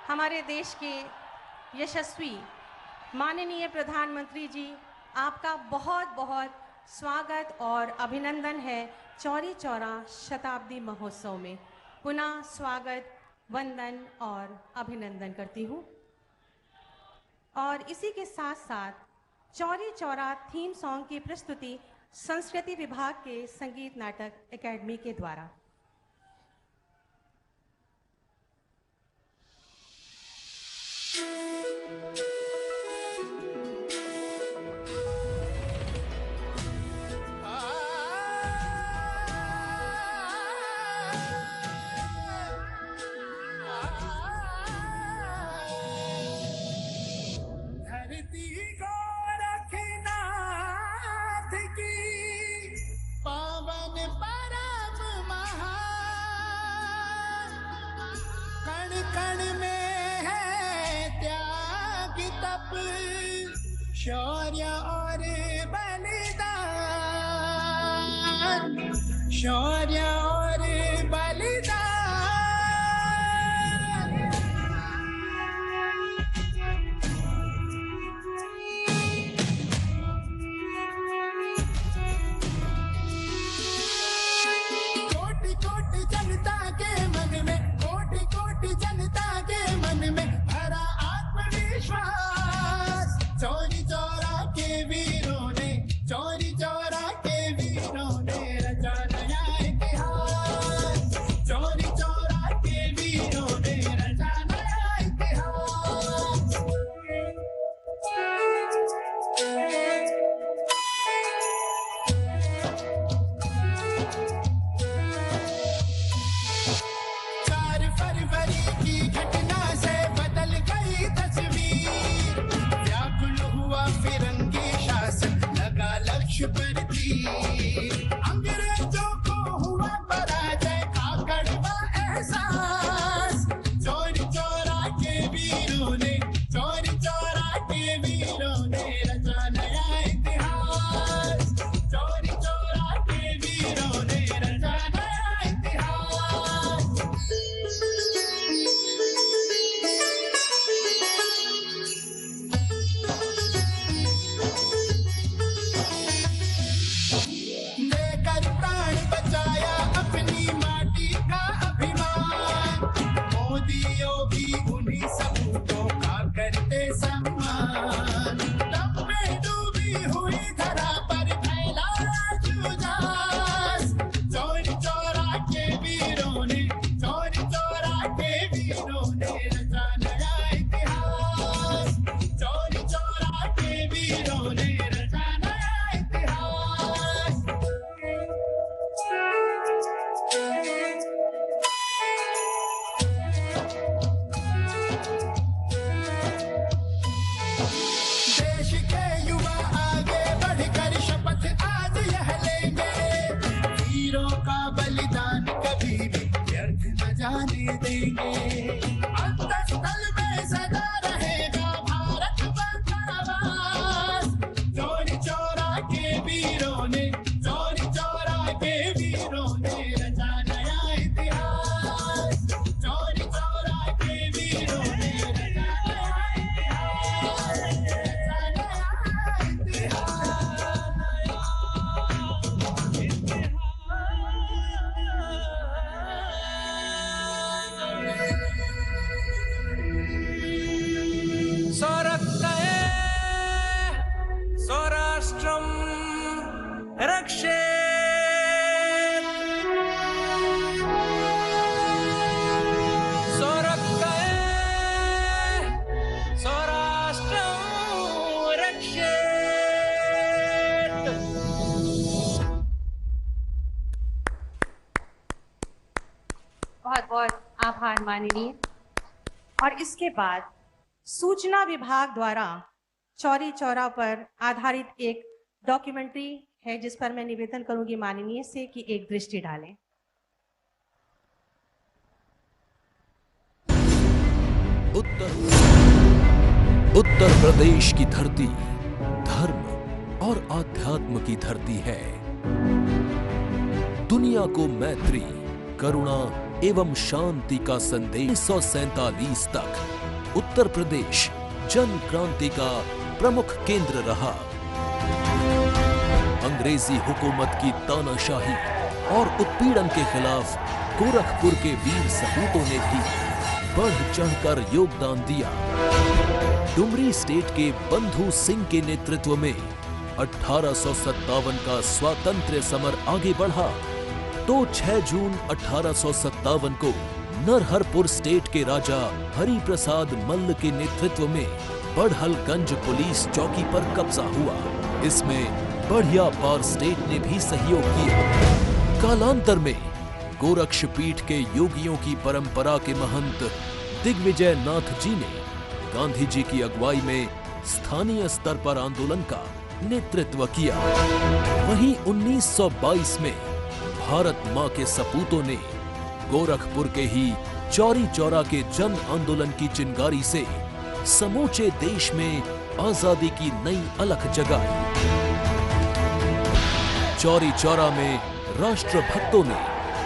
हमारे देश के यशस्वी माननीय प्रधानमंत्री जी, आपका बहुत बहुत स्वागत और अभिनंदन है चौरी चौरा शताब्दी महोत्सव में। पुनः स्वागत, वंदन और अभिनंदन करती हूँ। और इसी के साथ साथ चौरी चौरा थीम सॉन्ग की प्रस्तुति संस्कृति विभाग के संगीत नाटक एकेडमी के द्वारा। शौर्य और बलिदान, शौर्य और बलिदान। कोटि कोटि जनता के मन में, कोटि कोटि जनता के मन में भरा आत्मविश्वास। चौरी चौरा के वीरों ने, चौरी चौरा के वीरों ने रचा नया इतिहास। चौरी चौरा के वीरों ने रचा नया इतिहास। चार फरवरी की घटना से बदल गई तस्वीर। व्याकुल हुआ फिरंगी शासन, लगा लक्ष्य पर तीर। अंग्रेजों को हुआ पराजय का कड़वा एहसास। चौरी चौरा के वीरों ने, चौरी चौरा के वीरों ने रचा नया इतिहास। चौरी चौरा के वीरों ने रचा नया इतिहास। लेकर प्राण बचाया अपनी माटी का अभिमान। मोदी योगी उन्हीं सपूतों का करते सम्मान। तब में डूबी हुई धरा पर फैला जुझार। चौरी चौरा के वीरों ने, चौरी चौरा के वीरों ने रचा नया इतिहास। चौरी चौरा के वीरों ने रचा नया इतिहास। देश के युवा आगे बढ़कर शपथ आज यह लेंगे। वीरों का बलिदान कभी भी व्यर्थ न जाने देंगे। अंतस्थल में सदा रहेगा भारत का आवाज। चौरी चौरा के वीरों ने, चौरी चौरा के वीरों ने रचा नया इतिहास। चौरी चौरा के वीरों ने रचा नया इतिहास। रचा नया स्वराष्ट्रं रक्षेत्। स्वराष्ट्रं रक्षेत्। बहुत बहुत आभार माननीय। और इसके बाद सूचना विभाग द्वारा चौरी चौरा पर आधारित एक डॉक्यूमेंट्री है, जिस पर मैं निवेदन करूंगी माननीय से कि एक दृष्टि डालें। उत्तर प्रदेश की धरती धर्म और आध्यात्म की धरती है। दुनिया को मैत्री, करुणा एवं शांति का संदेश 1947 तक उत्तर प्रदेश जन क्रांति का प्रमुख केंद्र रहा। अंग्रेजी हुकूमत की तानाशाही और उत्पीड़न के खिलाफ गोरखपुर के वीर सपूतों ने भी बढ़ चढ़कर योगदान दिया। डुमरी स्टेट के बंधु सिंह के नेतृत्व में 1857 का स्वातंत्र्य समर आगे बढ़ा तो 6 जून 1857 को नरहरपुर स्टेट के राजा हरिप्रसाद मल्ल के नेतृत्व में बड़हलगंज पुलिस चौकी पर कब्जा हुआ। इसमें बढ़िया पार स्टेट ने भी सहयोग किया। कालांतर में गोरक्षपीठ के योगियों की परंपरा के महंत दिग्विजय नाथ जी ने गांधी जी की अगुवाई में स्थानीय स्तर पर आंदोलन का नेतृत्व किया। वहीं 1922 में भारत मां के सपूतों ने गोरखपुर के ही चौरी चौरा के जन आंदोलन की चिंगारी से समूचे देश में आजादी की नई अलख जगाई। चौरी चौरा में राष्ट्रभक्तों ने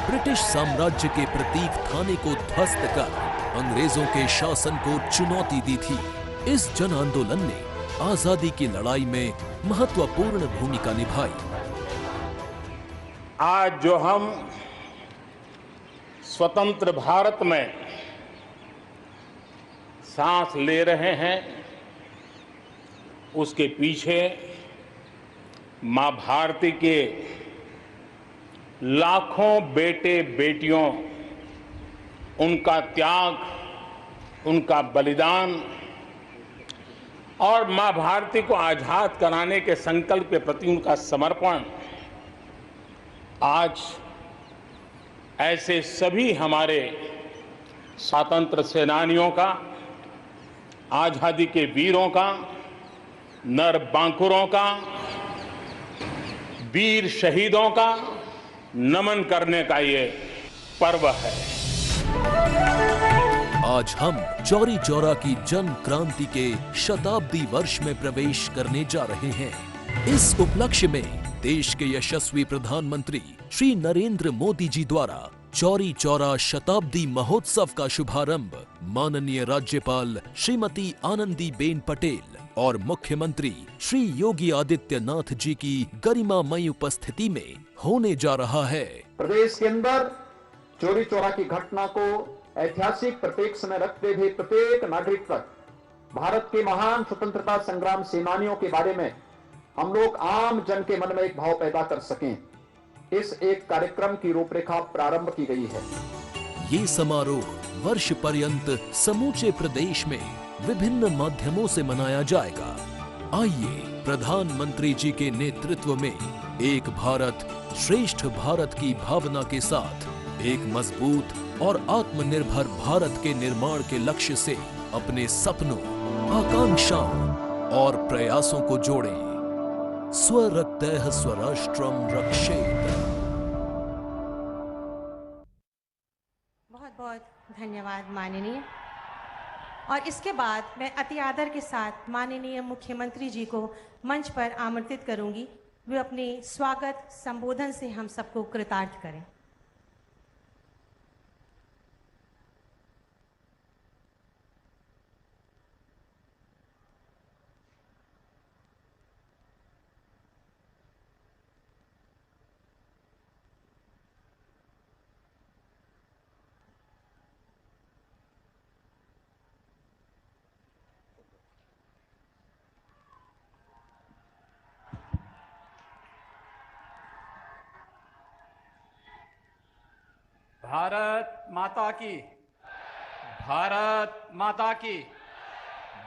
ब्रिटिश साम्राज्य के प्रतीक थाने को ध्वस्त कर अंग्रेजों के शासन को चुनौती दी थी। इस जन आंदोलन ने आजादी की लड़ाई में महत्वपूर्ण भूमिका निभाई। आज जो हम स्वतंत्र भारत में सांस ले रहे हैं, उसके पीछे मां भारती के लाखों बेटे बेटियों, उनका त्याग, उनका बलिदान और मां भारती को आजाद कराने के संकल्प के प्रति उनका समर्पण आज ऐसे सभी हमारे स्वतंत्र सेनानियों का, आजादी के वीरों का, नर बांकुरों का, वीर शहीदों का नमन करने का ये पर्व है। आज हम चौरी चौरा की जन क्रांति के शताब्दी वर्ष में प्रवेश करने जा रहे हैं। इस उपलक्ष्य में देश के यशस्वी प्रधानमंत्री श्री नरेंद्र मोदी जी द्वारा चौरी चौरा शताब्दी महोत्सव का शुभारंभ माननीय राज्यपाल श्रीमती आनंदीबेन पटेल और मुख्यमंत्री श्री योगी आदित्यनाथ जी की गरिमामयी उपस्थिति में होने जा रहा है। प्रदेश के अंदर चौरी चौरा की घटना को ऐतिहासिक प्रतीक में रखते हुए प्रत्येक नागरिक तक भारत के महान स्वतंत्रता संग्राम सेनानियों के बारे में हम लोग आम जन के मन में एक भाव पैदा कर सकें, इस एक कार्यक्रम की रूपरेखा प्रारंभ की गई है। ये समारोह वर्ष पर्यंत समूचे प्रदेश में विभिन्न माध्यमों से मनाया जाएगा। आइए प्रधानमंत्री जी के नेतृत्व में एक भारत श्रेष्ठ भारत की भावना के साथ एक मजबूत और आत्मनिर्भर भारत के निर्माण के लक्ष्य से अपने सपनों, आकांक्षाओं और प्रयासों को जोड़ें। स्वरक्तः स्वराष्ट्रम रक्षेत। बहुत बहुत धन्यवाद माननीय। और इसके बाद मैं अति आदर के साथ माननीय मुख्यमंत्री जी को मंच पर आमंत्रित करूंगी। वे अपने स्वागत संबोधन से हम सबको कृतार्थ करें। भारत माता की, भारत माता की,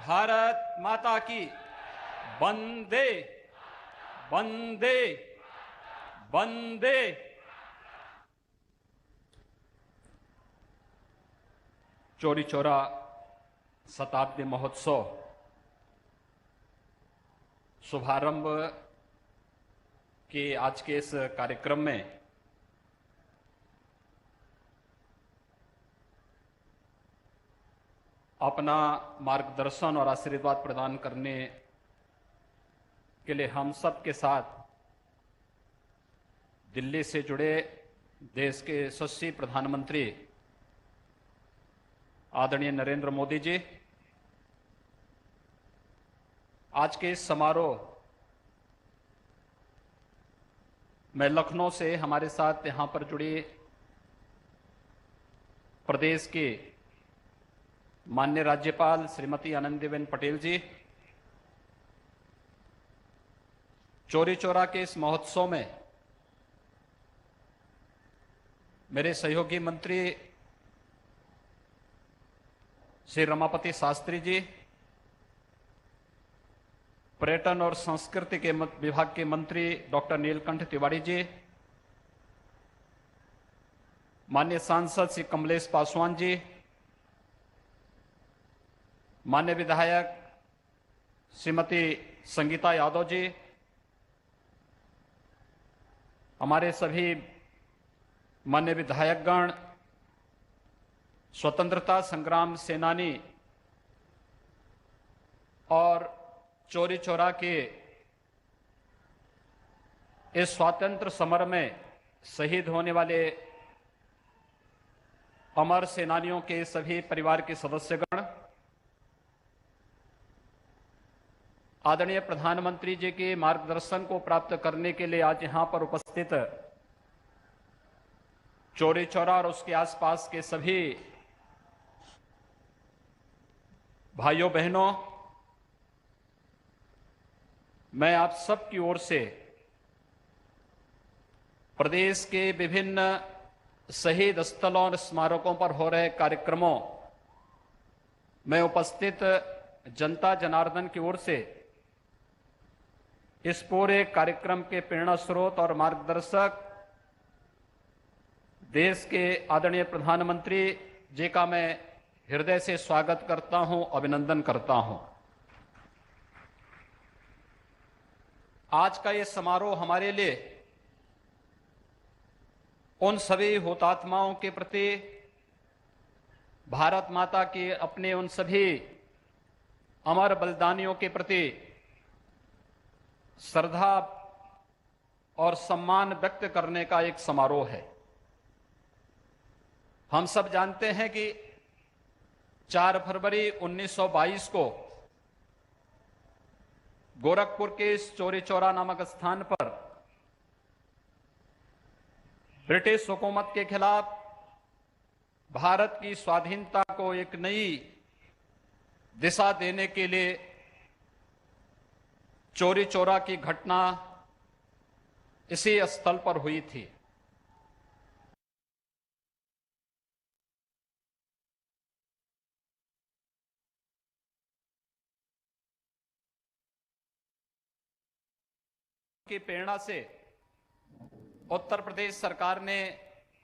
भारत माता की, वंदे वंदे वंदे। चौरी चौरा शताब्दी महोत्सव शुभारंभ के आज के इस कार्यक्रम में अपना मार्गदर्शन और आशीर्वाद प्रदान करने के लिए हम सब के साथ दिल्ली से जुड़े देश के यशस्वी प्रधानमंत्री आदरणीय नरेंद्र मोदी जी, आज के इस समारोह में लखनऊ से हमारे साथ यहां पर जुड़ी प्रदेश के माननीय राज्यपाल श्रीमती आनंदीबेन पटेल जी, चौरी चौरा के इस महोत्सव में मेरे सहयोगी मंत्री श्री रमापति शास्त्री जी, पर्यटन और संस्कृति के विभाग के मंत्री डॉक्टर नीलकंठ तिवारी जी, माननीय सांसद श्री कमलेश पासवान जी, माननीय विधायक श्रीमती संगीता यादव जी, हमारे सभी माननीय विधायकगण, स्वतंत्रता संग्राम सेनानी और चौरी चौरा के इस स्वातंत्र समर में शहीद होने वाले अमर सेनानियों के सभी परिवार के सदस्यगण, आदरणीय प्रधानमंत्री जी के मार्गदर्शन को प्राप्त करने के लिए आज यहां पर उपस्थित चौरी चौरा और उसके आसपास के सभी भाइयों बहनों, मैं आप सब की ओर से प्रदेश के विभिन्न शहीद स्थलों और स्मारकों पर हो रहे कार्यक्रमों में उपस्थित जनता जनार्दन की ओर से इस पूरे कार्यक्रम के प्रेरणा स्रोत और मार्गदर्शक देश के आदरणीय प्रधानमंत्री जी का मैं हृदय से स्वागत करता हूं, अभिनंदन करता हूं। आज का ये समारोह हमारे लिए उन सभी हुतात्माओं के प्रति, भारत माता के अपने उन सभी अमर बलिदानियों के प्रति श्रद्धा और सम्मान व्यक्त करने का एक समारोह है। हम सब जानते हैं कि 4 फरवरी 1922 को गोरखपुर के इस चौरी चौरा नामक स्थान पर ब्रिटिश हुकूमत के खिलाफ भारत की स्वाधीनता को एक नई दिशा देने के लिए चौरी चौरा की घटना इसी स्थल पर हुई थी। की प्रेरणा से उत्तर प्रदेश सरकार ने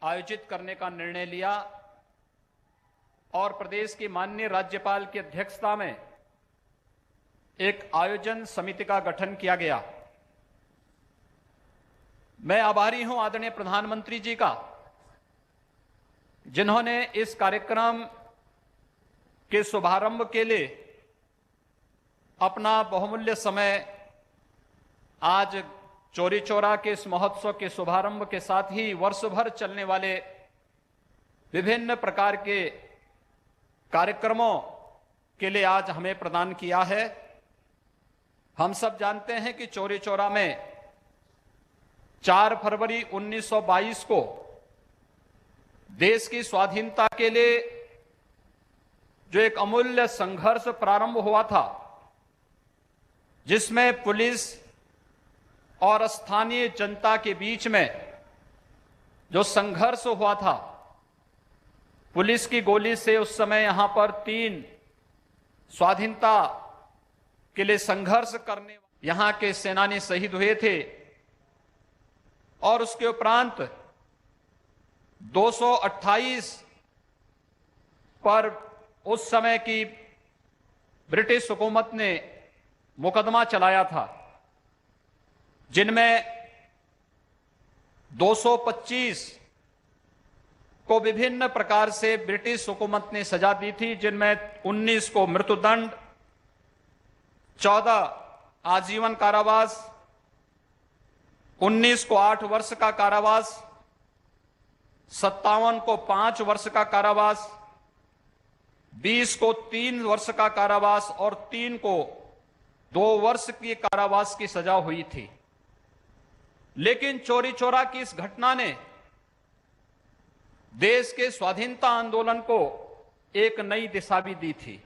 आयोजित करने का निर्णय लिया और प्रदेश की माननीय राज्यपाल की अध्यक्षता में एक आयोजन समिति का गठन किया गया। मैं आभारी हूं आदरणीय प्रधानमंत्री जी का, जिन्होंने इस कार्यक्रम के शुभारंभ के लिए अपना बहुमूल्य समय आज चौरी चौरा के इस महोत्सव के शुभारंभ के साथ ही वर्ष भर चलने वाले विभिन्न प्रकार के कार्यक्रमों के लिए आज हमें प्रदान किया है। हम सब जानते हैं कि चौरी चौरा में 4 फरवरी 1922 को देश की स्वाधीनता के लिए जो एक अमूल्य संघर्ष प्रारंभ हुआ था, जिसमें पुलिस और स्थानीय जनता के बीच में जो संघर्ष हुआ था, पुलिस की गोली से उस समय यहां पर 3 स्वाधीनता के लिए संघर्ष करने यहां के सेनानी शहीद हुए थे और उसके उपरांत 228 पर उस समय की ब्रिटिश हुकूमत ने मुकदमा चलाया था, जिनमें 225 को विभिन्न प्रकार से ब्रिटिश हुकूमत ने सजा दी थी, जिनमें 19 को मृत्युदंड, 14 आजीवन कारावास, 19 को 8 वर्ष का कारावास, 57 को 5 वर्ष का कारावास 20 को 3 वर्ष का कारावास और 3 को 2 वर्ष की कारावास की सजा हुई थी। लेकिन चौरी चौरा की इस घटना ने देश के स्वाधीनता आंदोलन को एक नई दिशा भी दी थी।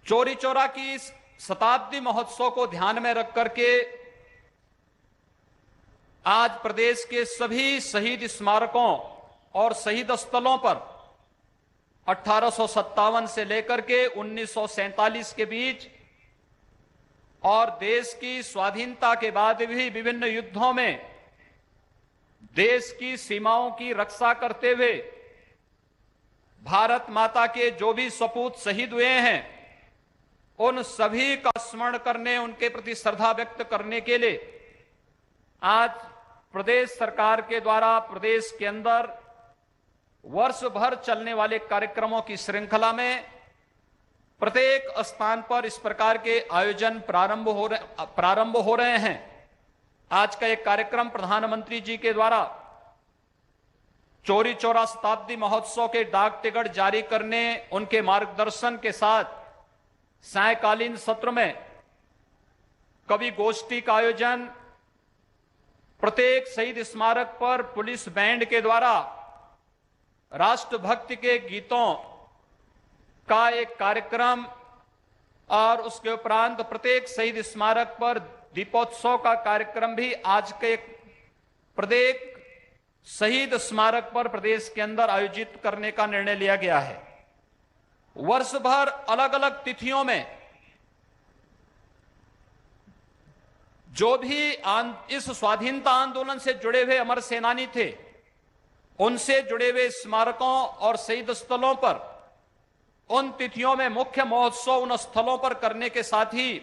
चौरी चौरा की इस शताब्दी महोत्सव को ध्यान में रख करके आज प्रदेश के सभी शहीद स्मारकों और शहीद स्थलों पर 1857 से लेकर के 1947 के बीच और देश की स्वाधीनता के बाद भी विभिन्न युद्धों में देश की सीमाओं की रक्षा करते हुए भारत माता के जो भी सपूत शहीद हुए हैं उन सभी का स्मरण करने, उनके प्रति श्रद्धा व्यक्त करने के लिए आज प्रदेश सरकार के द्वारा प्रदेश के अंदर वर्ष भर चलने वाले कार्यक्रमों की श्रृंखला में प्रत्येक स्थान पर इस प्रकार के आयोजन प्रारंभ हो रहे हैं। आज का एक कार्यक्रम प्रधानमंत्री जी के द्वारा चौरी चौरा शताब्दी महोत्सव के डाक टिकट जारी करने, उनके मार्गदर्शन के साथ सायंकालीन सत्र में कवि गोष्ठी का आयोजन, प्रत्येक शहीद स्मारक पर पुलिस बैंड के द्वारा राष्ट्रभक्ति के गीतों का एक कार्यक्रम और उसके उपरांत प्रत्येक शहीद स्मारक पर दीपोत्सव का कार्यक्रम भी आज के प्रत्येक शहीद स्मारक पर प्रदेश के अंदर आयोजित करने का निर्णय लिया गया है। वर्ष भर अलग अलग तिथियों में जो भी इस स्वाधीनता आंदोलन से जुड़े हुए अमर सेनानी थे, उनसे जुड़े हुए स्मारकों और शहीद स्थलों पर उन तिथियों में मुख्य महोत्सव उन स्थलों पर करने के साथ ही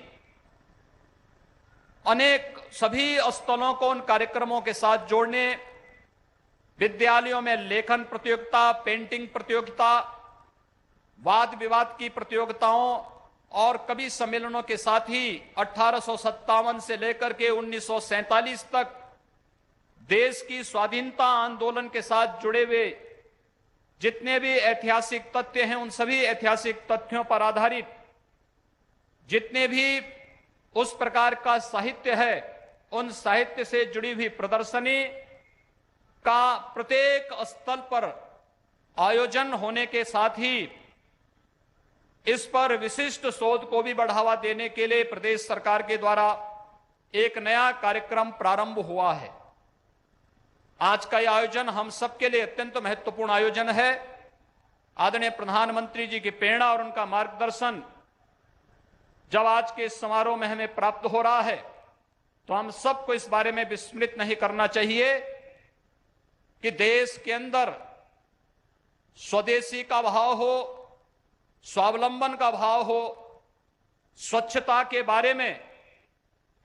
अनेक सभी स्थलों को उन कार्यक्रमों के साथ जोड़ने, विद्यालयों में लेखन प्रतियोगिता, पेंटिंग प्रतियोगिता, वाद विवाद की प्रतियोगिताओं और कवि सम्मेलनों के साथ ही 1857 से लेकर के 1947 तक देश की स्वाधीनता आंदोलन के साथ जुड़े हुए जितने भी ऐतिहासिक तथ्य हैं, उन सभी ऐतिहासिक तथ्यों पर आधारित जितने भी उस प्रकार का साहित्य है, उन साहित्य से जुड़ी हुई प्रदर्शनी का प्रत्येक स्थल पर आयोजन होने के साथ ही इस पर विशिष्ट शोध को भी बढ़ावा देने के लिए प्रदेश सरकार के द्वारा एक नया कार्यक्रम प्रारंभ हुआ है। आज का यह आयोजन हम सबके लिए अत्यंत महत्वपूर्ण आयोजन है। आदरणीय प्रधानमंत्री जी की प्रेरणा और उनका मार्गदर्शन जब आज के इस समारोह में हमें प्राप्त हो रहा है तो हम सबको इस बारे में विस्मृत नहीं करना चाहिए कि देश के अंदर स्वदेशी का भाव हो, स्वावलंबन का भाव हो, स्वच्छता के बारे में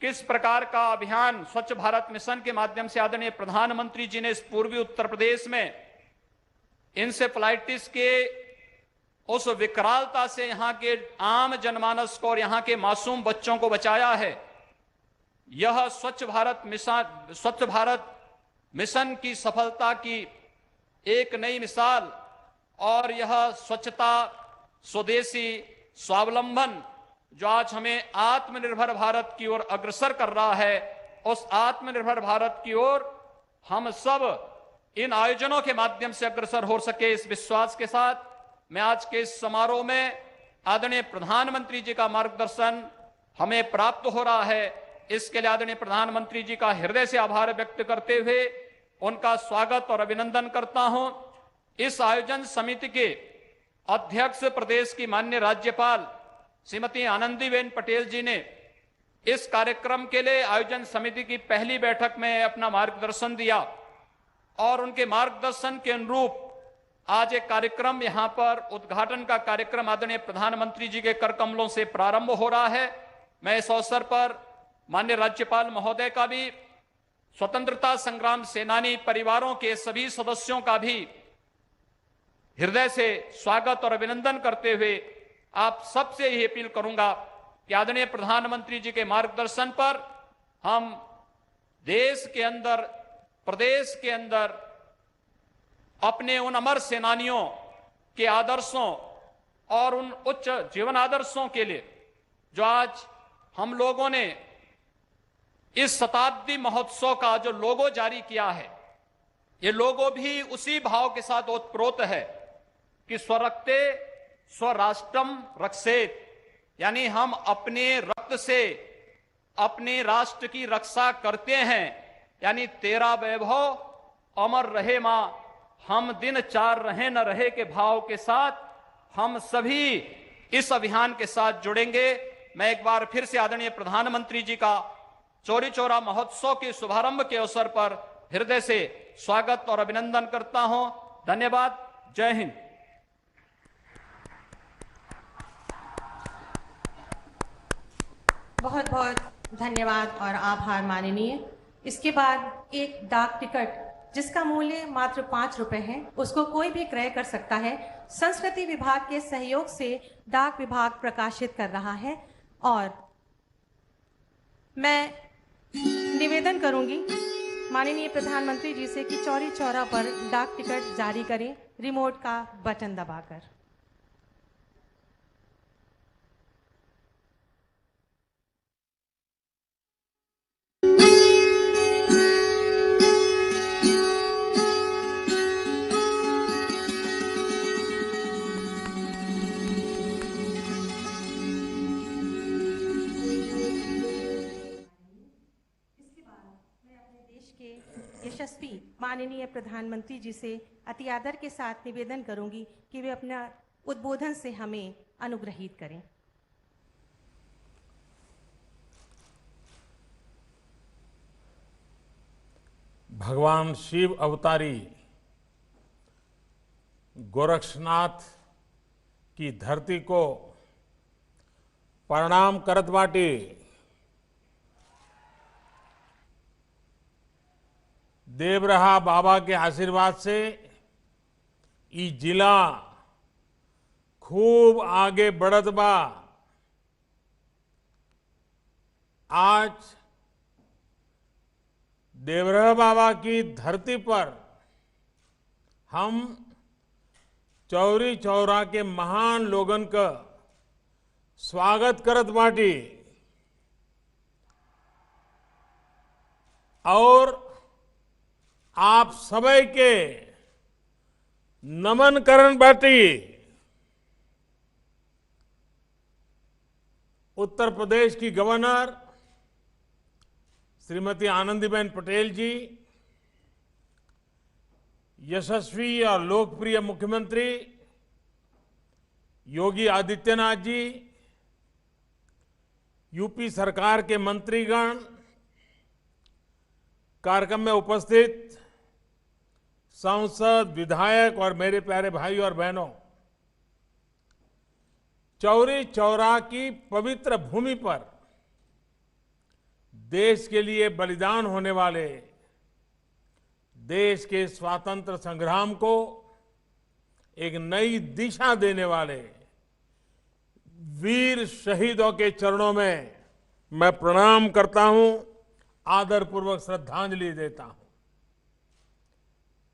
किस प्रकार का अभियान स्वच्छ भारत मिशन के माध्यम से आदरणीय प्रधानमंत्री जी ने इस पूर्वी उत्तर प्रदेश में इंसेफ्लाइटिस के उस विकरालता से यहां के आम जनमानस को और यहां के मासूम बच्चों को बचाया है। यह स्वच्छ भारत मिशन की सफलता की एक नई मिसाल और यह स्वच्छता, स्वदेशी, स्वावलंबन जो आज हमें आत्मनिर्भर भारत की ओर अग्रसर कर रहा है, उस आत्मनिर्भर भारत की ओर हम सब इन आयोजनों के माध्यम से अग्रसर हो सके, इस विश्वास के साथ मैं आज के इस समारोह में आदरणीय प्रधानमंत्री जी का मार्गदर्शन हमें प्राप्त हो रहा है, इसके लिए आदरणीय प्रधानमंत्री जी का हृदय से आभार व्यक्त करते हुए उनका स्वागत और अभिनंदन करता हूं। इस आयोजन समिति के अध्यक्ष प्रदेश की माननीय राज्यपाल श्रीमती आनंदीबेन पटेल जी ने इस कार्यक्रम के लिए आयोजन समिति की पहली बैठक में अपना मार्गदर्शन दिया और उनके मार्गदर्शन के अनुरूप आज एक कार्यक्रम यहां पर उद्घाटन का कार्यक्रम आदरणीय प्रधानमंत्री जी के कर कमलों से प्रारंभ हो रहा है। मैं इस अवसर पर माननीय राज्यपाल महोदय का भी, स्वतंत्रता संग्राम सेनानी परिवारों के सभी सदस्यों का भी हृदय से स्वागत और अभिनंदन करते हुए आप सबसे यही अपील करूंगा कि आदरणीय प्रधानमंत्री जी के मार्गदर्शन पर हम देश के अंदर, प्रदेश के अंदर अपने उन अमर सेनानियों के आदर्शों और उन उच्च जीवन आदर्शों के लिए जो आज हम लोगों ने इस शताब्दी महोत्सव का जो लोगो जारी किया है, ये लोगो भी उसी भाव के साथ ओतप्रोत है कि स्वरक्ते स्वराष्ट्रम रक्षेत, यानी हम अपने रक्त से अपने राष्ट्र की रक्षा करते हैं, यानी तेरा वैभव अमर रहे मां, हम दिन चार रहे न रहे के भाव के साथ हम सभी इस अभियान के साथ जुड़ेंगे। मैं एक बार फिर से आदरणीय प्रधानमंत्री जी का चौरी चौरा महोत्सव के शुभारंभ के अवसर पर हृदय से स्वागत और अभिनंदन करता हूं। धन्यवाद। जय हिंद। बहुत बहुत धन्यवाद और आभार माननीय। इसके बाद एक डाक टिकट जिसका मूल्य मात्र 5 रुपए है, उसको कोई भी क्रय कर सकता है। संस्कृति विभाग के सहयोग से डाक विभाग प्रकाशित कर रहा है और मैं निवेदन करूंगी माननीय प्रधानमंत्री जी से कि चौरी चौरा पर डाक टिकट जारी करें रिमोट का बटन दबाकर। यशस्वी माननीय प्रधानमंत्री जी से अति आदर के साथ निवेदन करूंगी कि वे अपना उद्बोधन से हमें अनुग्रहित करें। भगवान शिव अवतारी गोरक्षनाथ की धरती को प्रणाम करत बाटी। देवरहा बाबा के आशीर्वाद से ई जिला खूब आगे बढ़त बा। आज देवरहा बाबा की धरती पर हम चौरी चौरा के महान लोगन का स्वागत करत बाटी और आप सबै के नमन करन बाटी। उत्तर प्रदेश की गवर्नर श्रीमती आनंदीबेन पटेल जी, यशस्वी और लोकप्रिय मुख्यमंत्री योगी आदित्यनाथ जी, यूपी सरकार के मंत्रीगण, कार्यक्रम में उपस्थित सांसद, विधायक और मेरे प्यारे भाई और बहनों, चौरी चौरा की पवित्र भूमि पर देश के लिए बलिदान होने वाले, देश के स्वातंत्र संग्राम को एक नई दिशा देने वाले वीर शहीदों के चरणों में मैं प्रणाम करता हूं, आदरपूर्वक श्रद्धांजलि देता हूं।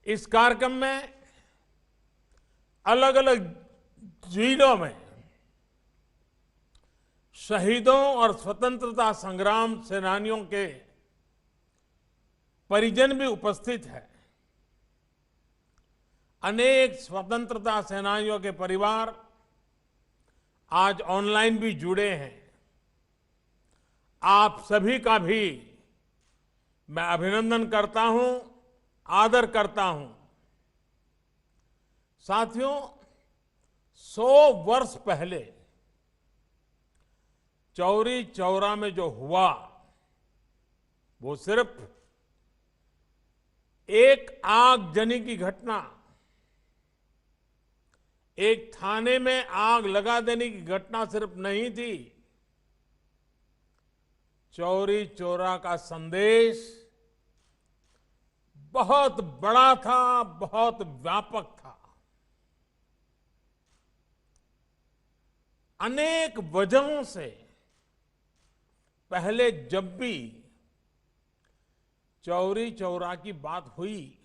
इस कार्यक्रम में अलग अलग जिलों में शहीदों और स्वतंत्रता संग्राम सेनानियों के परिजन भी उपस्थित हैं। अनेक स्वतंत्रता सेनानियों के परिवार आज ऑनलाइन भी जुड़े हैं। आप सभी का भी मैं अभिनंदन करता हूं, आदर करता हूं। साथियों, 100 वर्ष पहले चौरी चौरा में जो हुआ वो सिर्फ एक आगजनी की घटना, एक थाने में आग लगा देने की घटना सिर्फ नहीं थी। चौरी चौरा का संदेश बहुत बड़ा था, बहुत व्यापक था। अनेक वजहों से पहले जब भी चौरी चौरा की बात हुई,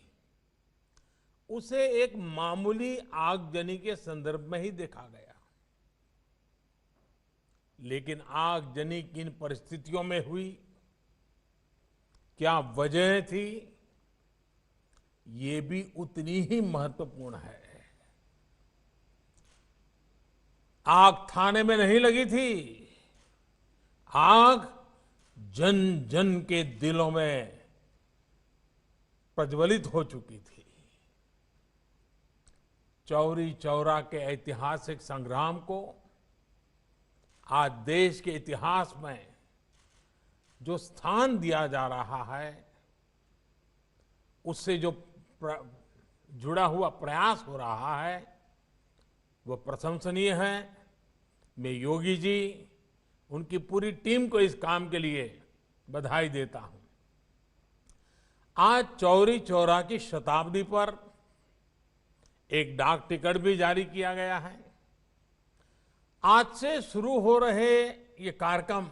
उसे एक मामूली आगजनी के संदर्भ में ही देखा गया। लेकिन आगजनी किन परिस्थितियों में हुई, क्या वजह थी, ये भी उतनी ही महत्वपूर्ण है। आग थाने में नहीं लगी थी, आग जन जन के दिलों में प्रज्वलित हो चुकी थी। चौरी चौरा के ऐतिहासिक संग्राम को आज देश के इतिहास में जो स्थान दिया जा रहा है, उससे जो जुड़ा हुआ प्रयास हो रहा है, वो प्रशंसनीय है। मैं योगी जी, उनकी पूरी टीम को इस काम के लिए बधाई देता हूं। आज चौरी चौरा की शताब्दी पर एक डाक टिकट भी जारी किया गया है। आज से शुरू हो रहे ये कार्यक्रम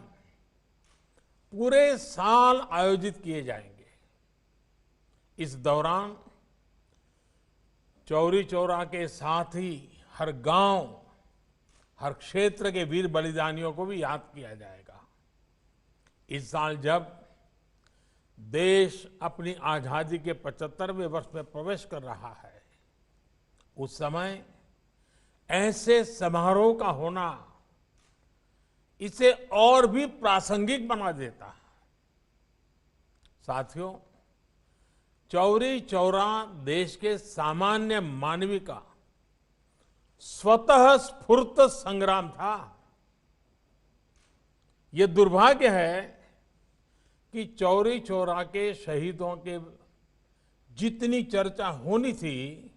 पूरे साल आयोजित किए जाएंगे। इस दौरान चौरी चौरा के साथ ही हर गांव, हर क्षेत्र के वीर बलिदानियों को भी याद किया जाएगा। इस साल जब देश अपनी आजादी के 75वें वर्ष में प्रवेश कर रहा है, उस समय ऐसे समारोह का होना इसे और भी प्रासंगिक बना देता है। साथियों, चौरी चौरा देश के सामान्य मानवी का स्वतः स्फूर्त संग्राम था। यह दुर्भाग्य है कि चौरी चौरा के शहीदों के जितनी चर्चा होनी थी,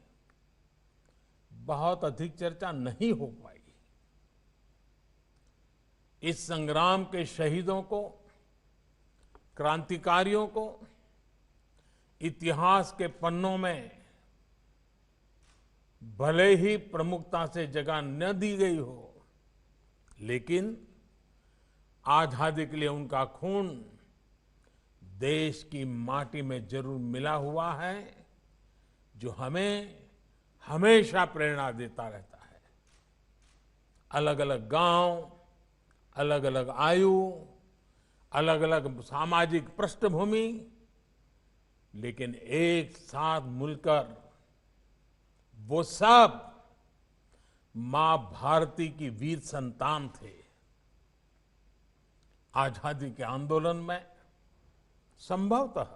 बहुत अधिक चर्चा नहीं हो पाई। इस संग्राम के शहीदों को, क्रांतिकारियों को इतिहास के पन्नों में भले ही प्रमुखता से जगह न दी गई हो, लेकिन आजादी के लिए उनका खून देश की माटी में जरूर मिला हुआ है, जो हमें हमेशा प्रेरणा देता रहता है। अलग अलग गांव, अलग अलग आयु, अलग अलग सामाजिक पृष्ठभूमि, लेकिन एक साथ मिलकर वो सब मां भारती की वीर संतान थे। आजादी के आंदोलन में संभवतः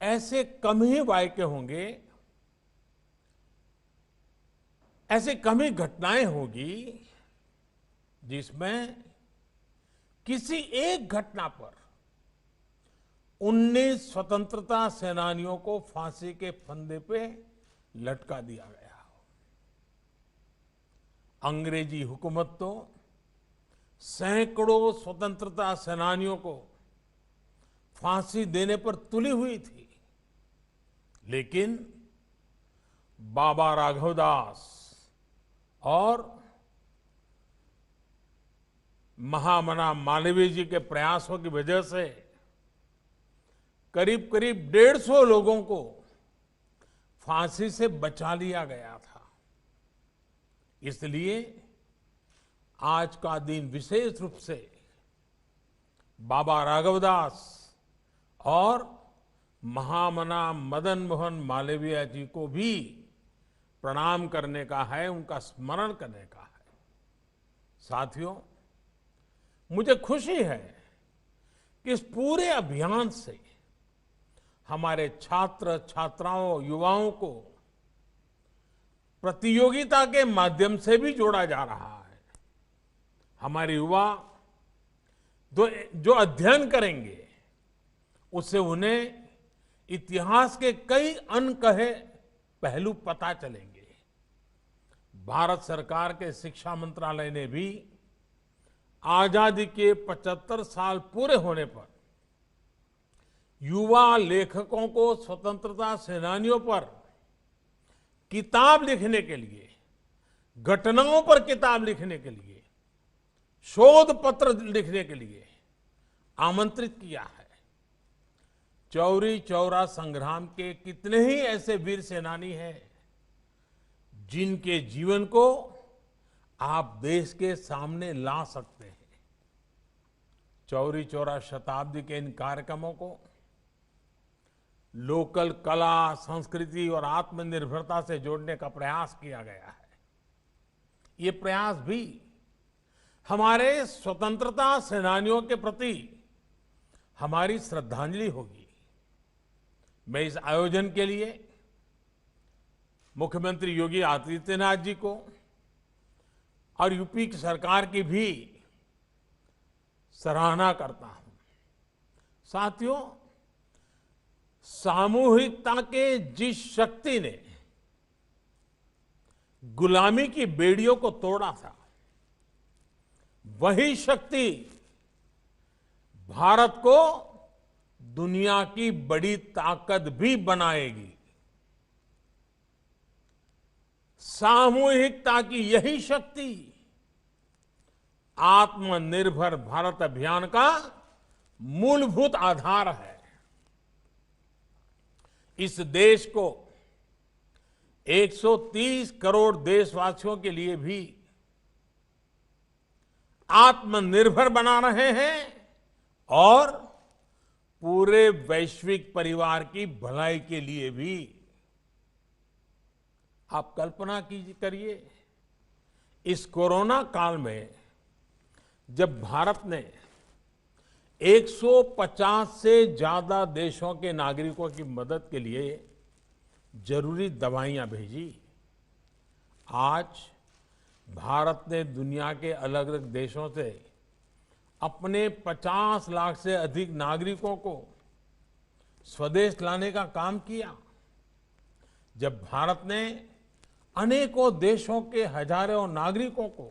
ऐसे कम ही वाक्य होंगे, ऐसे कम ही घटनाएं होगी जिसमें किसी एक घटना पर 19 स्वतंत्रता सेनानियों को फांसी के फंदे पे लटका दिया गया हो। अंग्रेजी हुकूमत तो सैकड़ों स्वतंत्रता सेनानियों को फांसी देने पर तुली हुई थी, लेकिन बाबा राघवदास और महामना मालवीय जी के प्रयासों की वजह से करीब करीब 150 लोगों को फांसी से बचा लिया गया था। इसलिए आज का दिन विशेष रूप से बाबा राघवदास और महामना मदन मोहन मालवीय जी को भी प्रणाम करने का है, उनका स्मरण करने का है। साथियों, मुझे खुशी है कि इस पूरे अभियान से हमारे छात्र छात्राओं, युवाओं को प्रतियोगिता के माध्यम से भी जोड़ा जा रहा है। हमारे युवा जो अध्ययन करेंगे, उससे उन्हें इतिहास के कई अनकहे पहलू पता चलेंगे। भारत सरकार के शिक्षा मंत्रालय ने भी आजादी के 75 साल पूरे होने पर युवा लेखकों को स्वतंत्रता सेनानियों पर किताब लिखने के लिए, घटनाओं पर किताब लिखने के लिए, शोध पत्र लिखने के लिए आमंत्रित किया है। चौरी चौरा संग्राम के कितने ही ऐसे वीर सेनानी हैं जिनके जीवन को आप देश के सामने ला सकते हैं। चौरी चौरा शताब्दी के इन कार्यक्रमों को लोकल कला, संस्कृति और आत्मनिर्भरता से जोड़ने का प्रयास किया गया है। ये प्रयास भी हमारे स्वतंत्रता सेनानियों के प्रति हमारी श्रद्धांजलि होगी। मैं इस आयोजन के लिए मुख्यमंत्री योगी आदित्यनाथ जी को और यूपी की सरकार की भी सराहना करता हूं। साथियों, सामूहिकता के जिस शक्ति ने गुलामी की बेड़ियों को तोड़ा था, वही शक्ति भारत को दुनिया की बड़ी ताकत भी बनाएगी। सामूहिकता की यही शक्ति आत्मनिर्भर भारत अभियान का मूलभूत आधार है। इस देश को 130 करोड़ देशवासियों के लिए भी आत्मनिर्भर बना रहे हैं और पूरे वैश्विक परिवार की भलाई के लिए भी। आप कल्पना करिए, इस कोरोना काल में जब भारत ने 150 से ज्यादा देशों के नागरिकों की मदद के लिए जरूरी दवाइयां भेजी, आज भारत ने दुनिया के अलग अलग देशों से अपने 50 लाख से अधिक नागरिकों को स्वदेश लाने का काम किया। जब भारत ने अनेकों देशों के हजारों नागरिकों को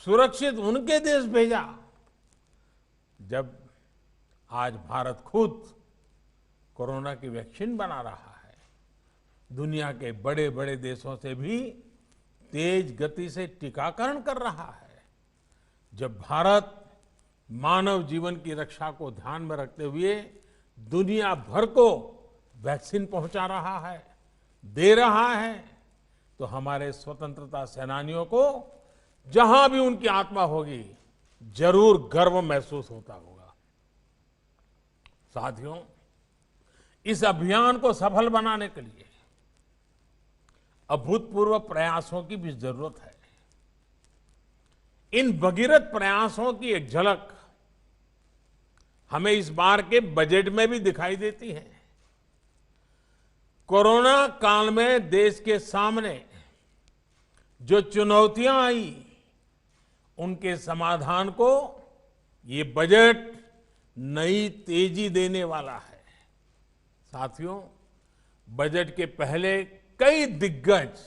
सुरक्षित उनके देश भेजा, जब आज भारत खुद कोरोना की वैक्सीन बना रहा है, दुनिया के बड़े बड़े देशों से भी तेज गति से टीकाकरण कर रहा है, जब भारत मानव जीवन की रक्षा को ध्यान में रखते हुए दुनिया भर को वैक्सीन पहुंचा रहा है, दे रहा है, तो हमारे स्वतंत्रता सेनानियों को जहां भी उनकी आत्मा होगी जरूर गर्व महसूस होता होगा। साथियों, इस अभियान को सफल बनाने के लिए अभूतपूर्व प्रयासों की भी जरूरत है। इन भगीरथ प्रयासों की एक झलक हमें इस बार के बजट में भी दिखाई देती है। कोरोना काल में देश के सामने जो चुनौतियां आई, उनके समाधान को ये बजट नई तेजी देने वाला है। साथियों, बजट के पहले कई दिग्गज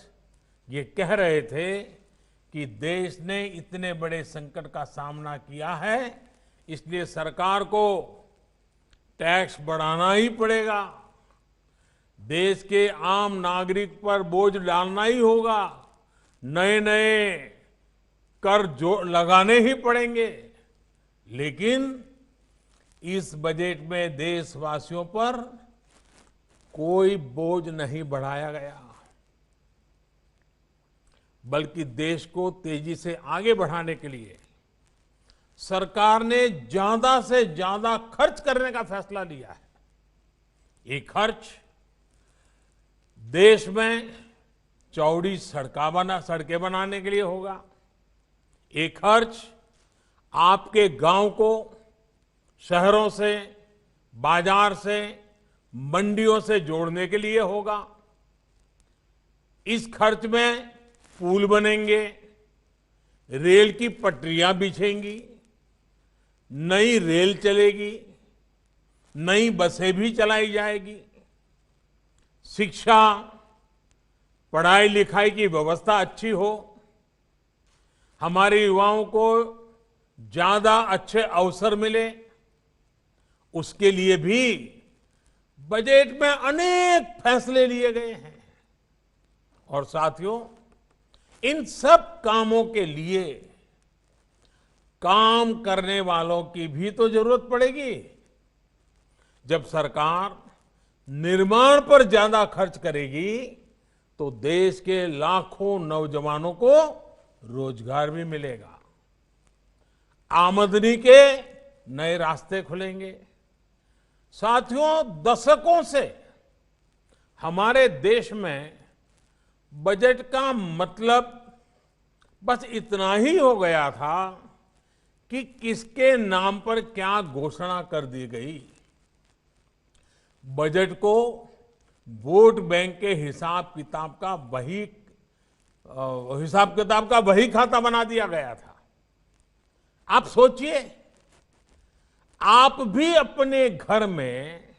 ये कह रहे थे कि देश ने इतने बड़े संकट का सामना किया है, इसलिए सरकार को टैक्स बढ़ाना ही पड़ेगा, देश के आम नागरिक पर बोझ डालना ही होगा, नए नए कर जो लगाने ही पड़ेंगे। लेकिन इस बजट में देशवासियों पर कोई बोझ नहीं बढ़ाया गया, बल्कि देश को तेजी से आगे बढ़ाने के लिए सरकार ने ज्यादा से ज्यादा खर्च करने का फैसला लिया है। ये खर्च देश में चौड़ी सड़कें बनाने के लिए होगा, ये खर्च आपके गांव को शहरों से, बाजार से, मंडियों से जोड़ने के लिए होगा। इस खर्च में पुल बनेंगे, रेल की पटरियां बिछेंगी, नई रेल चलेगी, नई बसें भी चलाई जाएगी, शिक्षा, पढ़ाई लिखाई की व्यवस्था अच्छी हो, हमारे युवाओं को ज्यादा अच्छे अवसर मिले, उसके लिए भी बजट में अनेक फैसले लिए गए हैं। और साथियों, इन सब कामों के लिए काम करने वालों की भी तो जरूरत पड़ेगी। जब सरकार निर्माण पर ज्यादा खर्च करेगी तो देश के लाखों नौजवानों को रोजगार भी मिलेगा, आमदनी के नए रास्ते खुलेंगे। साथियों, दशकों से हमारे देश में बजट का मतलब बस इतना ही हो गया था कि किसके नाम पर क्या घोषणा कर दी गई। बजट को वोट बैंक के हिसाब किताब का वही खाता बना दिया गया था। आप सोचिए, आप भी अपने घर में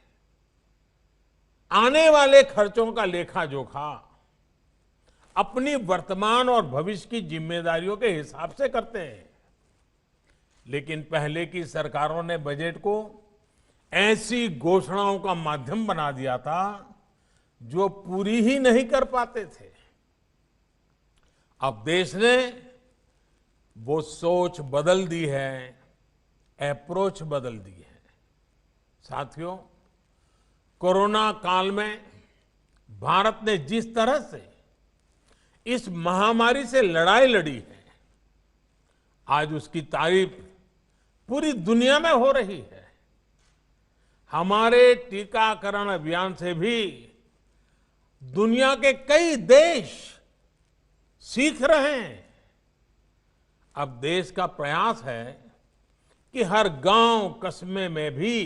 आने वाले खर्चों का लेखा जोखा अपनी वर्तमान और भविष्य की जिम्मेदारियों के हिसाब से करते हैं, लेकिन पहले की सरकारों ने बजट को ऐसी घोषणाओं का माध्यम बना दिया था जो पूरी ही नहीं कर पाते थे। अब देश ने वो सोच बदल दी है, अप्रोच बदल दी है। साथियों, कोरोना काल में भारत ने जिस तरह से इस महामारी से लड़ाई लड़ी है, आज उसकी तारीफ पूरी दुनिया में हो रही है। हमारे टीकाकरण अभियान से भी दुनिया के कई देश सीख रहे हैं। अब देश का प्रयास है कि हर गांव कस्बे में भी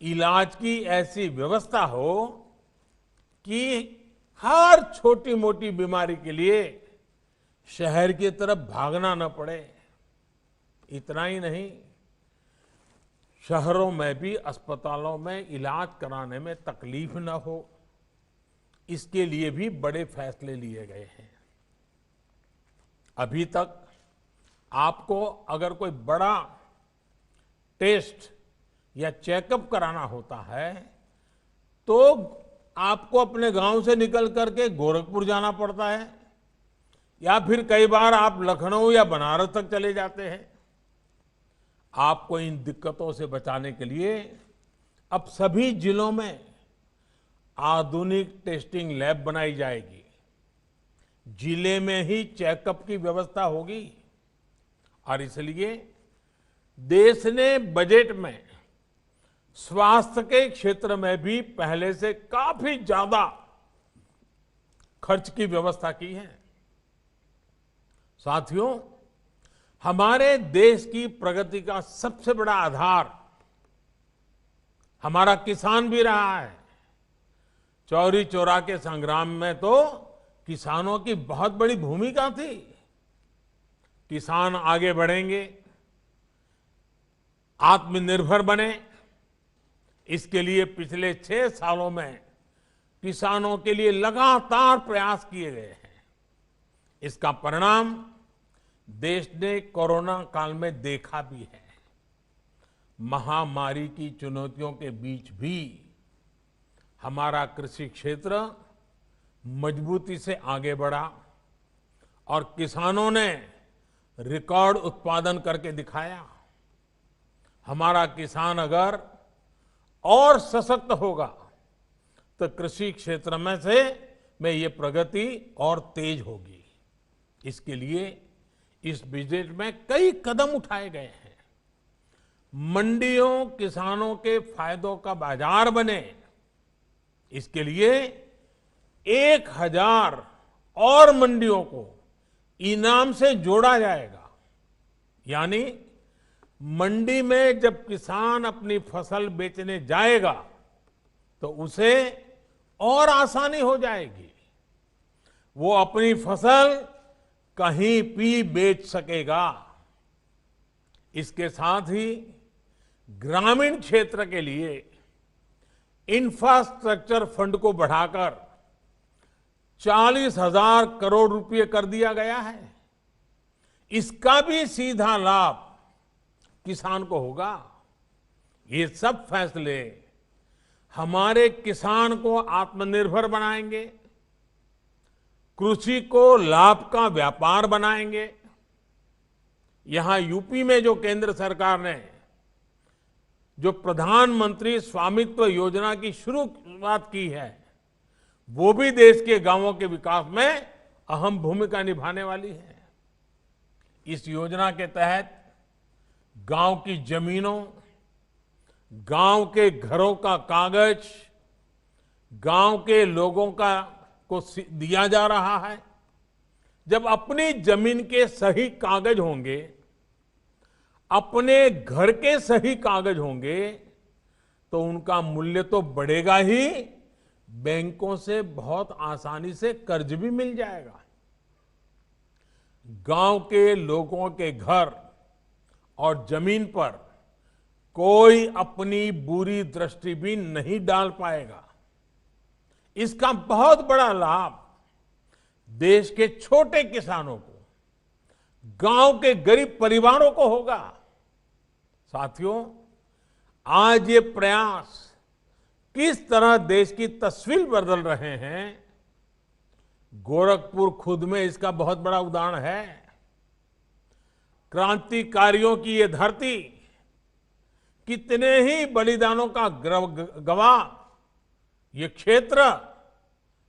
इलाज की ऐसी व्यवस्था हो कि हर छोटी मोटी बीमारी के लिए शहर की तरफ भागना न पड़े। इतना ही नहीं, शहरों में भी अस्पतालों में इलाज कराने में तकलीफ न हो, इसके लिए भी बड़े फैसले लिए गए हैं। अभी तक आपको अगर कोई बड़ा टेस्ट या चेकअप कराना होता है तो आपको अपने गांव से निकल करके गोरखपुर जाना पड़ता है, या फिर कई बार आप लखनऊ या बनारस तक चले जाते हैं। आपको इन दिक्कतों से बचाने के लिए अब सभी जिलों में आधुनिक टेस्टिंग लैब बनाई जाएगी, जिले में ही चेकअप की व्यवस्था होगी। और इसलिए देश ने बजट में स्वास्थ्य के क्षेत्र में भी पहले से काफी ज्यादा खर्च की व्यवस्था की है। साथियों, हमारे देश की प्रगति का सबसे बड़ा आधार हमारा किसान भी रहा है। चौरी चौरा के संग्राम में तो किसानों की बहुत बड़ी भूमिका थी। किसान आगे बढ़ेंगे, आत्मनिर्भर बने, इसके लिए पिछले 6 सालों में किसानों के लिए लगातार प्रयास किए गए हैं। इसका परिणाम देश ने कोरोना काल में देखा भी है। महामारी की चुनौतियों के बीच भी हमारा कृषि क्षेत्र मजबूती से आगे बढ़ा और किसानों ने रिकॉर्ड उत्पादन करके दिखाया। हमारा किसान अगर और सशक्त होगा तो कृषि क्षेत्र में ये प्रगति और तेज होगी। इसके लिए इस बजट में कई कदम उठाए गए हैं। मंडियों किसानों के फायदों का बाजार बने, इसके लिए 1000 और मंडियों को इनाम से जोड़ा जाएगा। यानी मंडी में जब किसान अपनी फसल बेचने जाएगा तो उसे और आसानी हो जाएगी, वो अपनी फसल कहीं भी बेच सकेगा। इसके साथ ही ग्रामीण क्षेत्र के लिए इंफ्रास्ट्रक्चर फंड को बढ़ाकर 40,000 करोड़ रुपए कर दिया गया है। इसका भी सीधा लाभ किसान को होगा। ये सब फैसले हमारे किसान को आत्मनिर्भर बनाएंगे, कृषि को लाभ का व्यापार बनाएंगे। यहां यूपी में जो केंद्र सरकार ने जो प्रधानमंत्री स्वामित्व योजना की शुरुआत की है, वो भी देश के गांवों के विकास में अहम भूमिका निभाने वाली है। इस योजना के तहत गांव की जमीनों, गांव के घरों का कागज गांव के लोगों को दिया जा रहा है। जब अपनी जमीन के सही कागज होंगे, अपने घर के सही कागज होंगे, तो उनका मूल्य तो बढ़ेगा ही, बैंकों से बहुत आसानी से कर्ज भी मिल जाएगा। गांव के लोगों के घर और जमीन पर कोई अपनी बुरी दृष्टि भी नहीं डाल पाएगा। इसका बहुत बड़ा लाभ देश के छोटे किसानों को, गांव के गरीब परिवारों को होगा। साथियों, आज ये प्रयास किस तरह देश की तस्वीर बदल रहे हैं, गोरखपुर खुद में इसका बहुत बड़ा उदाहरण है। क्रांतिकारियों की ये धरती कितने ही बलिदानों का गवाह ये क्षेत्र,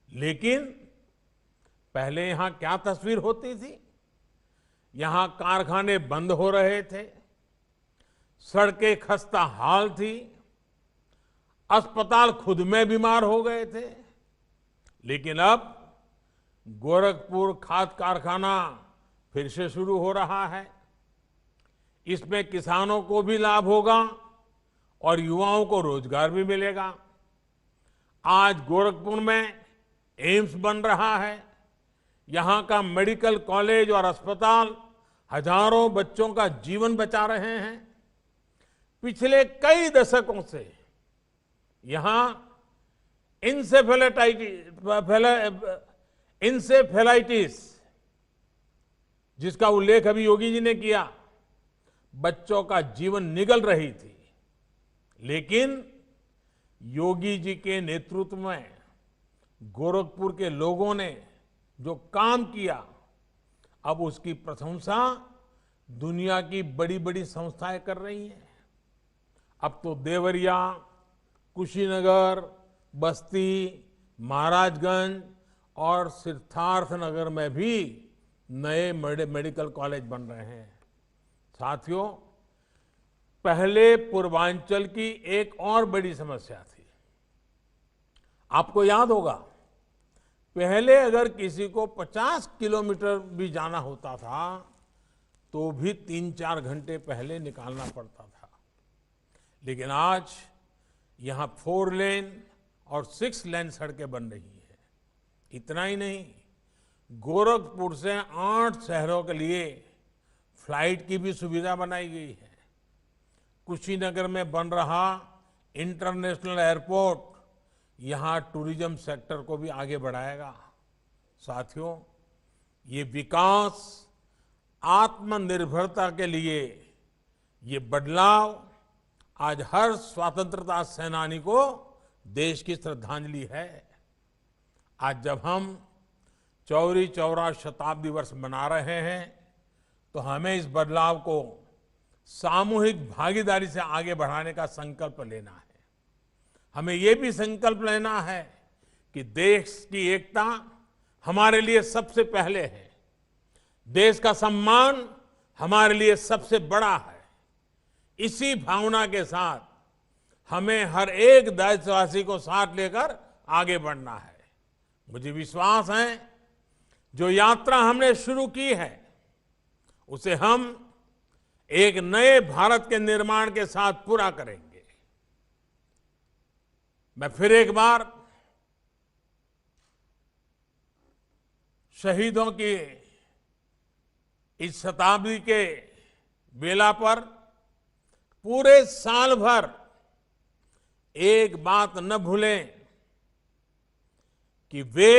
लेकिन पहले यहां क्या तस्वीर होती थी? यहां कारखाने बंद हो रहे थे, सड़कें खस्ता हाल थी, अस्पताल खुद में बीमार हो गए थे। लेकिन अब गोरखपुर खाद कारखाना फिर से शुरू हो रहा है। इसमें किसानों को भी लाभ होगा और युवाओं को रोजगार भी मिलेगा। आज गोरखपुर में एम्स बन रहा है। यहां का मेडिकल कॉलेज और अस्पताल हजारों बच्चों का जीवन बचा रहे हैं। पिछले कई दशकों से यहां इंसेफेलाइटिस, जिसका उल्लेख अभी योगी जी ने किया, बच्चों का जीवन निगल रही थी। लेकिन योगी जी के नेतृत्व में गोरखपुर के लोगों ने जो काम किया, अब उसकी प्रशंसा दुनिया की बड़ी बड़ी संस्थाएं कर रही हैं। अब तो देवरिया, कुशीनगर, बस्ती, महाराजगंज और सिद्धार्थनगर में भी नए मेडिकल कॉलेज बन रहे हैं। साथियों, पहले पूर्वांचल की एक और बड़ी समस्या थी। आपको याद होगा, पहले अगर किसी को 50 किलोमीटर भी जाना होता था तो भी 3-4 घंटे पहले निकालना पड़ता था। लेकिन आज यहां 4 लेन और 6 लेन सड़कें बन रही हैं। इतना ही नहीं, गोरखपुर से 8 शहरों के लिए फ्लाइट की भी सुविधा बनाई गई है। कुशीनगर में बन रहा इंटरनेशनल एयरपोर्ट यहां टूरिज्म सेक्टर को भी आगे बढ़ाएगा। साथियों, ये विकास, आत्मनिर्भरता के लिए ये बदलाव आज हर स्वतंत्रता सेनानी को देश की श्रद्धांजलि है। आज जब हम चौरी चौरा शताब्दी वर्ष मना रहे हैं, तो हमें इस बदलाव को सामूहिक भागीदारी से आगे बढ़ाने का संकल्प लेना है। हमें यह भी संकल्प लेना है कि देश की एकता हमारे लिए सबसे पहले है, देश का सम्मान हमारे लिए सबसे बड़ा है। इसी भावना के साथ हमें हर एक देशवासी को साथ लेकर आगे बढ़ना है। मुझे विश्वास है, जो यात्रा हमने शुरू की है उसे हम एक नए भारत के निर्माण के साथ पूरा करेंगे। मैं फिर एक बार शहीदों की इस शताब्दी के बेला पर पूरे साल भर एक बात न भूलें कि वे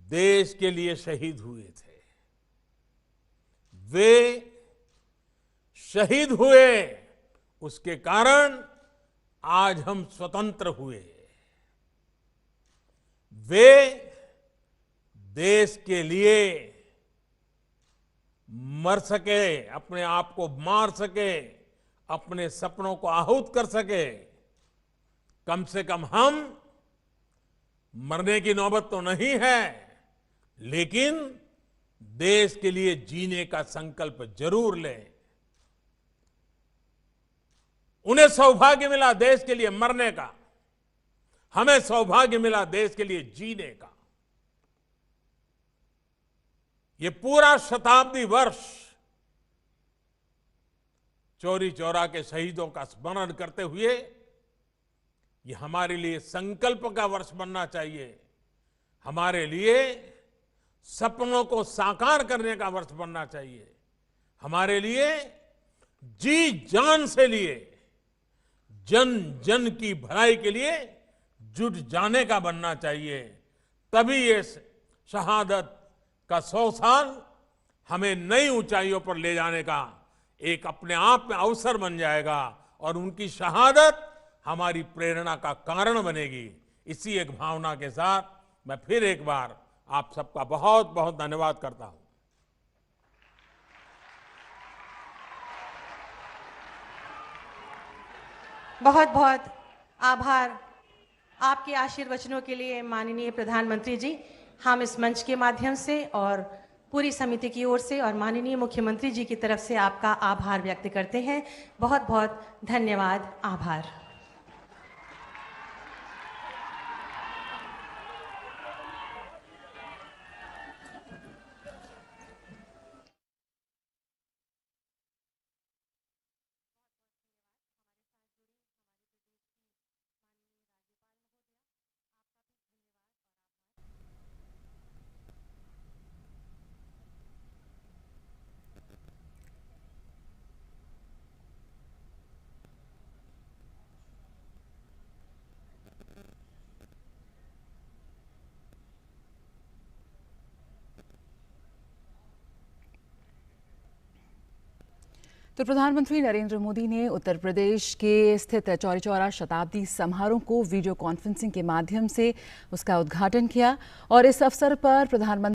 देश के लिए शहीद हुए थे। वे शहीद हुए, उसके कारण आज हम स्वतंत्र हुए। वे देश के लिए मर सके, अपने आप को मार सके, अपने सपनों को आहूत कर सके, कम से कम हम मरने की नौबत तो नहीं है, लेकिन देश के लिए जीने का संकल्प जरूर लें। उन्हें सौभाग्य मिला देश के लिए मरने का, हमें सौभाग्य मिला देश के लिए जीने का। ये पूरा शताब्दी वर्ष चौरी चौरा के शहीदों का स्मरण करते हुए ये हमारे लिए संकल्प का वर्ष बनना चाहिए, हमारे लिए सपनों को साकार करने का वर्ष बनना चाहिए, हमारे लिए जी जान से लिए जन जन की भलाई के लिए जुट जाने का बनना चाहिए। तभी ये शहादत का 100 साल हमें नई ऊंचाइयों पर ले जाने का एक अपने आप में अवसर बन जाएगा और उनकी शहादत हमारी प्रेरणा का कारण बनेगी। इसी एक भावना के साथ मैं फिर एक बार आप सबका बहुत बहुत धन्यवाद करता हूं। बहुत बहुत आभार आपके आशीर्वचनों के लिए माननीय प्रधानमंत्री जी। हम इस मंच के माध्यम से और पूरी समिति की ओर से और माननीय मुख्यमंत्री जी की तरफ से आपका आभार व्यक्त करते हैं। बहुत बहुत धन्यवाद, आभार। तो प्रधानमंत्री नरेंद्र मोदी ने उत्तर प्रदेश के स्थित चौरी चौरा शताब्दी समारोह को वीडियो कॉन्फ्रेंसिंग के माध्यम से उसका उद्घाटन किया और इस अवसर पर प्रधानमंत्री